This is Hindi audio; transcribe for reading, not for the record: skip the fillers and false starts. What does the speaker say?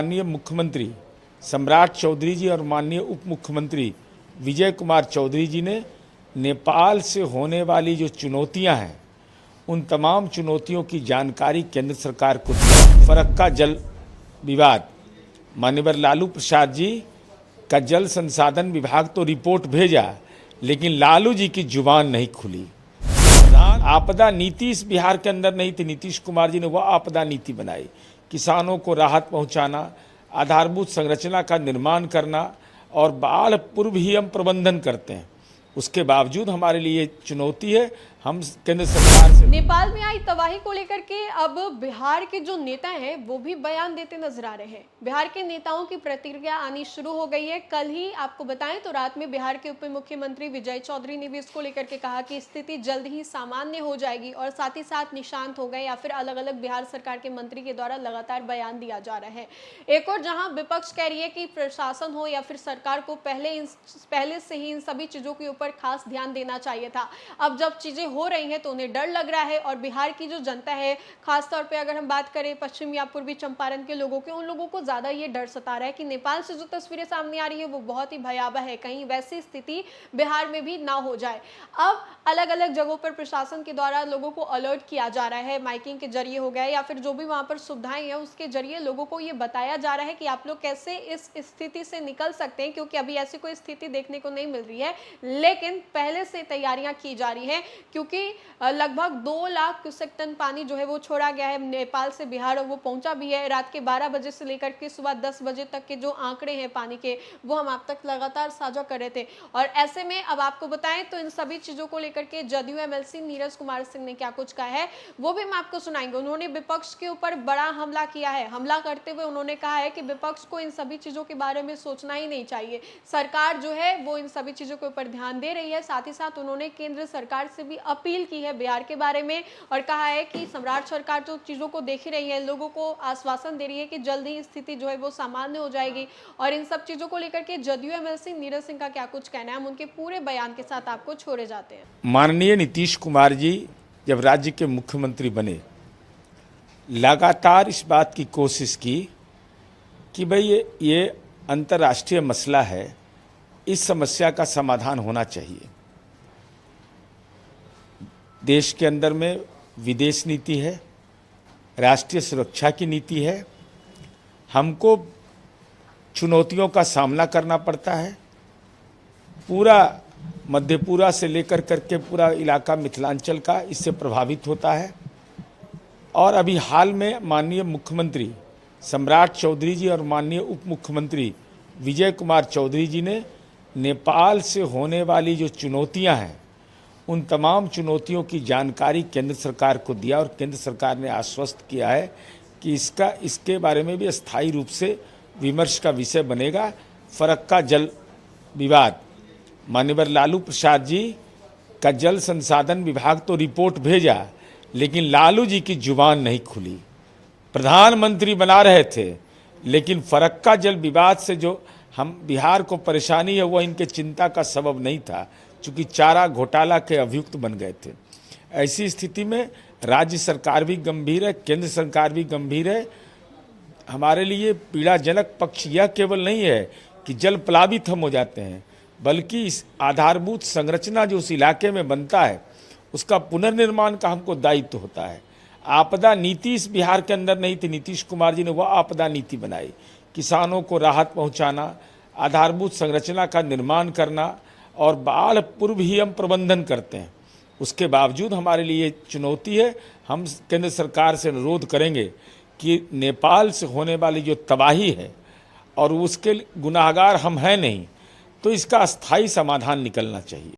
माननीय मुख्यमंत्री सम्राट चौधरी जी और माननीय उप मुख्यमंत्री विजय कुमार चौधरी जी ने नेपाल से होने वाली जो चुनौतियां हैं उन तमाम चुनौतियों की जानकारी केंद्र सरकार को दी। फरक्का जल विवाद, माननीय लालू प्रसाद जी का जल संसाधन विभाग तो रिपोर्ट भेजा, लेकिन लालू जी की जुबान नहीं खुली। आपदा नीति इस बिहार के अंदर नहीं थी। नीतीश कुमार जी ने वह आपदा नीति बनाई, किसानों को राहत पहुंचाना, आधारभूत संरचना का निर्माण करना और बाढ़ पूर्व ही हम प्रबंधन करते हैं। उसके बावजूद हमारे लिए चुनौती है। हम केंद्र सरकार से नेपाल में आई तबाही को लेकर के अब बिहार के जो नेता हैं वो भी बयान देते नजर आ रहे हैं। बिहार के नेताओं की प्रतिक्रिया आनी शुरू हो गई है। कल ही आपको बताएं तो रात में बिहार के उप मुख्यमंत्री विजय चौधरी ने भी इसको लेकर के कहा कि स्थिति जल्द ही सामान्य हो जाएगी और साथ ही साथ निशांत हो गए या फिर अलग अलग बिहार सरकार के मंत्री के द्वारा लगातार बयान दिया जा रहा है। एक और जहां विपक्ष कह रही है कि प्रशासन हो या फिर सरकार को पहले से ही इन सभी चीजों के ऊपर खास ध्यान देना चाहिए था। अब जब चीजें हो रही हैं तो उन्हें डर लग रहा है और बिहार की जो जनता है, खासतौर पे अगर हम बात करें पश्चिम या पूर्वी चंपारण के लोगों के, उन लोगों को ज्यादा ये डर सता रहा है कि नेपाल से जो तस्वीरें सामने आ रही है वो बहुत ही भयावह है, कहीं वैसी स्थिति बिहार में भी ना हो जाए। अब अलग अलग जगहों पर प्रशासन के द्वारा लोगों को अलर्ट किया जा रहा है, माइकिंग के जरिए हो गया या फिर जो भी वहां पर सुविधाएं हैं उसके जरिए लोगों को ये बताया जा रहा है कि आप लोग कैसे इस स्थिति से निकल सकते हैं, क्योंकि अभी ऐसी कोई स्थिति देखने को नहीं मिल रही है, लेकिन पहले से तैयारियां की जा रही हैं क्योंकि लगभग 2 लाख क्यूसेक टन पानी जो है वो छोड़ा गया है नेपाल से बिहार और वो पहुंचा भी है। रात के 12 बजे से लेकर के सुबह 10 बजे तक के जो आंकड़े हैं पानी के वो हम आप तक लगातार साझा कर रहे थे। और ऐसे में अब आपको बताएं तो इन सभी चीजों को लेकर के जदयू एमएलसी नीरज कुमार सिंह ने क्या कुछ कहा है वो भी हम आपको सुनाएंगे। उन्होंने विपक्ष के ऊपर बड़ा हमला किया है। हमला करते हुए उन्होंने कहा है कि विपक्ष को इन सभी चीजों के बारे में सोचना ही नहीं चाहिए, सरकार जो है वो इन सभी चीजों के ऊपर ध्यान दे रही है। साथ ही साथ उन्होंने केंद्र सरकार से भी अपील की है बिहार के बारे में और कहा है कि सम्राट सरकार जो चीजों को देख रही है, लोगों को आश्वासन दे रही है कि जल्द ही स्थिति जो है वो सामान्य हो जाएगी। और इन सब चीजों को लेकर के जदयू एमएलसी नीरज सिंह का क्या कुछ कहना है, हम उनके पूरे बयान के साथ आपको छोड़े जाते हैं। माननीय नीतीश कुमार जी जब राज्य के मुख्यमंत्री बने, लगातार इस बात की कोशिश की कि भाई ये अंतर्राष्ट्रीय मसला है, इस समस्या का समाधान होना चाहिए। देश के अंदर में विदेश नीति है, राष्ट्रीय सुरक्षा की नीति है, हमको चुनौतियों का सामना करना पड़ता है। पूरा मध्यपूरा से लेकर करके पूरा इलाका मिथिलांचल का इससे प्रभावित होता है। और अभी हाल में माननीय मुख्यमंत्री सम्राट चौधरी जी और माननीय उप मुख्यमंत्री विजय कुमार चौधरी जी ने नेपाल से होने वाली जो चुनौतियां हैं उन तमाम चुनौतियों की जानकारी केंद्र सरकार को दिया और केंद्र सरकार ने आश्वस्त किया है कि इसके बारे में भी स्थायी रूप से विमर्श का विषय बनेगा। फरक्का जल विवाद, माननीय लालू प्रसाद जी का जल संसाधन विभाग तो रिपोर्ट भेजा, लेकिन लालू जी की जुबान नहीं खुली। प्रधानमंत्री बना रहे थे, लेकिन फरक्का जल विवाद से जो हम बिहार को परेशानी है वह इनके चिंता का सबब नहीं था, चूँकि चारा घोटाला के अभियुक्त बन गए थे। ऐसी स्थिति में राज्य सरकार भी गंभीर है, केंद्र सरकार भी गंभीर है। हमारे लिए पीड़ाजनक पक्ष यह केवल नहीं है कि जल प्लावित हम हो जाते हैं, बल्कि इस आधारभूत संरचना जो उस इलाके में बनता है उसका पुनर्निर्माण का हमको दायित्व होता है। आपदा नीति इस बिहार के अंदर नहीं थी। नीतीश कुमार जी ने वह आपदा नीति बनाई, किसानों को राहत पहुंचाना, आधारभूत संरचना का निर्माण करना और बाढ़ पूर्व ही हम प्रबंधन करते हैं। उसके बावजूद हमारे लिए चुनौती है। हम केंद्र सरकार से अनुरोध करेंगे कि नेपाल से होने वाली जो तबाही है और उसके गुनाहगार हम हैं नहीं, तो इसका अस्थायी समाधान निकलना चाहिए।